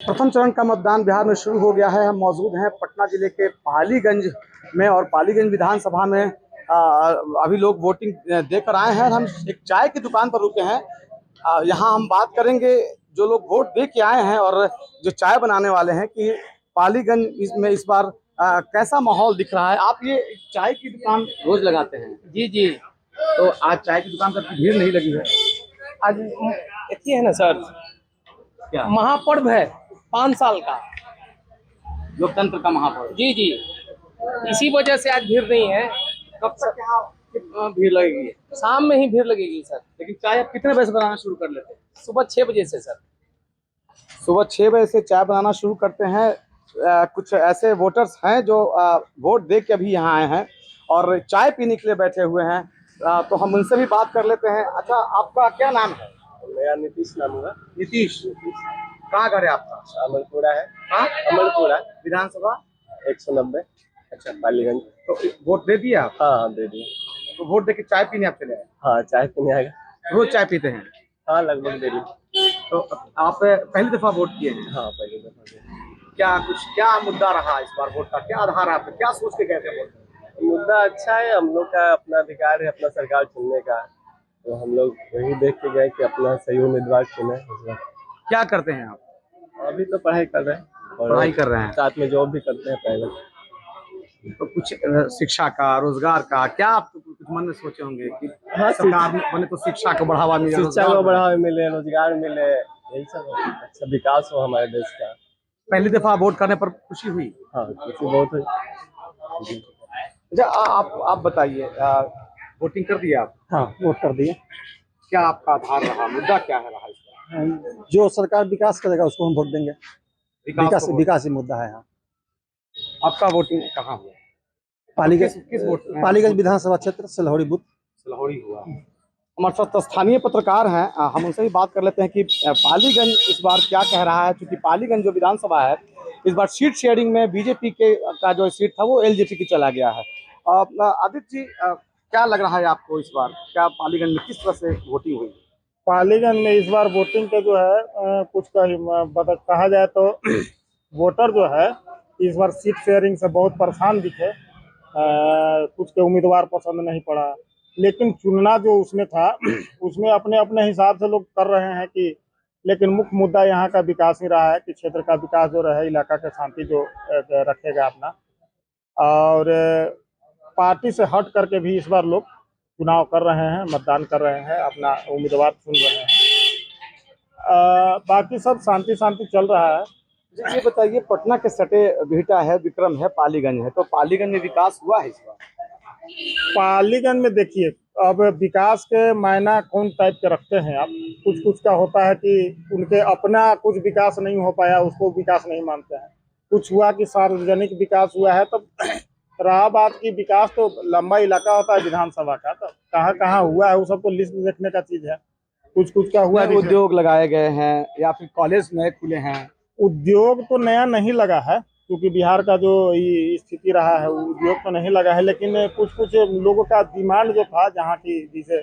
प्रथम चरण का मतदान बिहार में शुरू हो गया है। हम मौजूद हैं पटना जिले के पालीगंज में और पालीगंज विधानसभा में अभी लोग वोटिंग देकर आए हैं। हम एक चाय की दुकान पर रुके हैं। यहाँ हम बात करेंगे जो लोग वोट दे के आए हैं और जो चाय बनाने वाले हैं कि पालीगंज इसमें इस बार कैसा माहौल दिख रहा है। आप ये चाय की दुकान रोज लगाते हैं? जी जी। तो आज चाय की दुकान पर भीड़ नहीं लगी है? आज ये है ना सर, क्या महापर्व है 5 साल का। लोकतंत्र का महापर्व? जी जी, इसी वजह से आज भीड़ नहीं है। कब तक यहाँ कितना भीड़ लगेगी? शाम में ही भीड़ लगेगी सर। लेकिन चाय आप कितने बजे से बनाना शुरू कर लेते हैं? सुबह 6 बजे से सर। सुबह 6 बजे से चाय बनाना शुरू करते हैं। कुछ ऐसे वोटर्स हैं जो वोट दे के अभी यहाँ आए हैं और चाय पीने के लिए बैठे हुए हैं। तो हम उनसे भी बात कर लेते हैं। अच्छा, आपका क्या नाम है? मेरा नीतीश नाम है। नीतीश। कहाँ घर है आपका? अमरपुरा है। हाँ, अमरपुरा विधानसभा 190। अच्छा, पालीगंज। तो वोट दे दिया आप? हाँ दे दिए। तो वोट दे के चाय पीने आप चले आए? हाँ चाय पीने आएगा। रोज चाय पीते हैं? हाँ लगभग दे दिए। तो आप पहली दफा वोट किए हैं? हाँ पहली दफा दे। क्या मुद्दा रहा इस बार? वोट का क्या आधार है आपका? क्या सोच के गए थे वोट? मुद्दा अच्छा है, हम लोग का अपना अधिकार है अपना सरकार चुनने का, तो हम लोग वही देख के गए कि अपना सही उम्मीदवार चुने इस बार। क्या करते हैं आप? अभी तो पढ़ाई कर रहे हैं और पढ़ाई कर रहे हैं, साथ में जॉब भी करते हैं पहले। तो कुछ शिक्षा का, रोजगार का क्या आप कुछ मन में सोचे होंगे कि हाँ, सरकार बने तो शिक्षा को बढ़ावा मिले, शिक्षा को बढ़ावा मिले, रोजगार मिले, यही सब अच्छा विकास हो हमारे देश का। पहली दफा वोट करने पर खुशी हुई? हाँ खुशी बहुत हुई। अच्छा, आप बताइए, वोटिंग कर दिए आप? हाँ वोट कर दिए। क्या आपका आधार रहा, मुद्दा क्या है रहा इसका? जो सरकार विकास करेगा उसको हम वोट देंगे। विकास ही मुद्दा है। हाँ, आपका वोटिंग कहाँ हुआ? पालीगंज किस वोट? पालीगंज विधानसभा क्षेत्र सिलहौड़ी बूथ। सिलहौड़ी हुआ। हमारे साथ स्थानीय पत्रकार हैं, हम उनसे भी बात कर लेते हैं कि पालीगंज इस बार क्या कह रहा है। क्योंकि पालीगंज जो विधानसभा है इस बार सीट शेयरिंग में बीजेपी के का जो सीट था वो एलजेपी की चला गया है। आदित्य जी, क्या लग रहा है आपको इस बार? क्या पालीगंज में किस तरह से वोटिंग हुई? पालीगंज में इस बार वोटिंग के जो है कुछ कहा जाए तो वोटर जो है इस बार सीट शेयरिंग से बहुत परेशान दिखे। कुछ के उम्मीदवार पसंद नहीं पड़ा, लेकिन चुनना जो उसमें था उसमें अपने अपने हिसाब से लोग कर रहे हैं कि, लेकिन मुख्य मुद्दा यहाँ का विकास ही रहा है कि क्षेत्र का विकास जो रहे, इलाका के शांति जो रखेगा अपना। और पार्टी से हट करके भी इस बार लोग चुनाव कर रहे हैं, मतदान कर रहे हैं, अपना उम्मीदवार चुन रहे हैं। बाकी सब शांति चल रहा है। ये बताइए, पटना के सटे बिहटा है, विक्रम है, पालीगंज है, तो पालीगंज में विकास हुआ है इस बार? पालीगंज में देखिए, अब विकास के मायना कौन टाइप के रखते हैं आप। कुछ का होता है कि उनके अपना कुछ विकास नहीं हो पाया, उसको विकास नहीं मानते हैं। कुछ हुआ कि सार्वजनिक विकास हुआ है, तब रहा बात की विकास तो लंबा इलाका होता है विधानसभा का, तो कहाँ कहाँ हुआ है वो सब तो लिस्ट देखने का चीज है। कुछ का हुआ, उद्योग लगाए गए हैं या फिर कॉलेज नए खुले हैं? उद्योग तो नया नहीं लगा है, क्योंकि बिहार का जो स्थिति रहा है उद्योग तो नहीं लगा है। लेकिन कुछ लोगों का डिमांड जो था, जहाँ की जैसे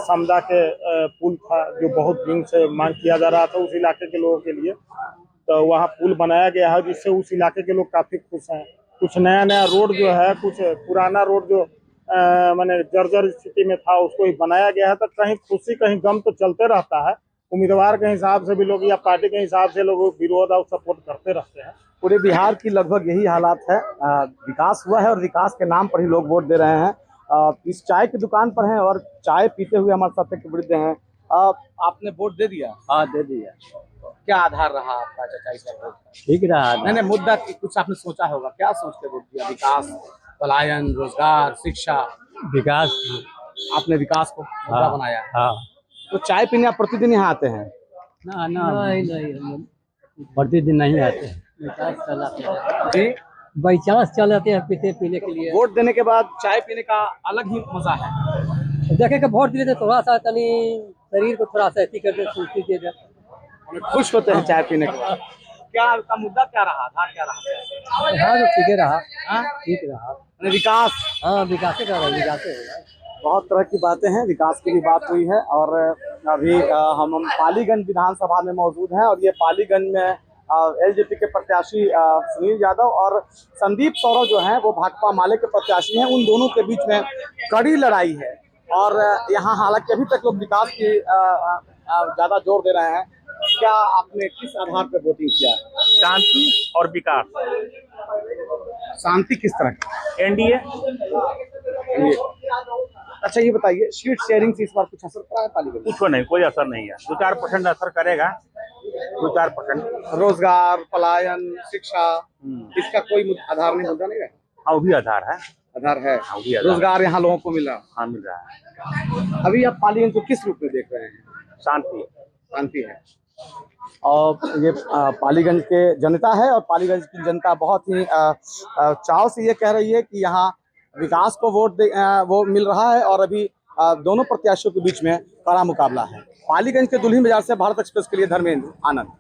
समदा के पुल था जो बहुत दिन से मांग किया जा रहा था उस इलाके के लोगों के लिए, तो वहाँ पुल बनाया गया है जिससे उस इलाके के लोग काफी खुश हैं। कुछ नया रोड जो है, कुछ पुराना रोड जो माने जर्जर स्थिति में था उसको ही बनाया गया है। तो कहीं खुशी कहीं गम तो चलते रहता है। उम्मीदवार के हिसाब से भी लोग या पार्टी के हिसाब से लोग विरोध और सपोर्ट करते रहते हैं। पूरे बिहार की लगभग यही हालात है। विकास हुआ है और विकास के नाम पर ही लोग वोट दे रहे हैं। इस चाय की दुकान पर हैं और चाय पीते हुए हमारे साथ एक वृद्ध हैं। आपने वोट दे दिया? हाँ दे दिया। क्या आधार रहा आपका चाचा इस वोट का? ठीक रहा। नहीं, मुद्दा कुछ आपने सोचा होगा, क्या सोच के वोट दिया? विकास, पलायन, रोजगार, शिक्षा? विकास। आपने विकास को मुद्दा बनाया? हाँ। तो चाय पीने आप प्रतिदिन यहाँ आते हैं? नहीं प्रतिदिन नहीं आते हैं। जी, बाई चांस चल जाते हैं पीने के लिए। वोट देने के बाद चाय पीने का अलग ही मजा है। देखे कि वोट दिए थे थोड़ा सा तनी शरीर को थोड़ा सा ऐसी करके सुस्ती दे दे, खुश होते हैं चाय पीने के बाद। क्या का मुद्दा क्या रहा, आधार क्या रहा? हाँ तो ठीक रहा। हाँ? ठीक रहा। विकास? हाँ विकास का रहा, विकास बहुत तरह की बातें हैं, विकास की भी बात हुई है। और अभी हम पालीगंज विधानसभा में मौजूद हैं और ये पालीगंज में एलजेपी के प्रत्याशी सुनील यादव और संदीप सौरव जो हैं वो भाकपा माले के प्रत्याशी हैं। उन दोनों के बीच में कड़ी लड़ाई है और यहाँ हालांकि अभी तक लोग विकास की ज़्यादा जोर दे रहे हैं। क्या आपने किस आधार पर वोटिंग किया? शांति और विकास। शांति किस तरह की? एनडीए। अच्छा ये बताइए, सीट शेयरिंग से इस बार कुछ असर पड़ा है पालीगंज? कुछ नहीं, कोई असर नहीं है। 2-4% असर करेगा, 2-4%। रोजगार, पलायन, शिक्षा, इसका कोई आधार नहीं, मुद्दा नहीं है? हाँ, वो भी आधार है। आधार है, वो भी आधार। रोजगार यहाँ लोगों को मिला? हाँ, मिल रहा है। अभी आप पालीगंज को किस रूप में देख रहे हैं? शांति। शांति है। और ये पालीगंज के जनता है और पालीगंज की जनता बहुत ही चाव से ये कह रही है कि यहाँ विकास को वो मिल रहा है और अभी दोनों प्रत्याशियों के बीच में कड़ा मुकाबला है। पालीगंज के दुल्हिन बाजार से भारत एक्सप्रेस के लिए धर्मेंद्र आनंद।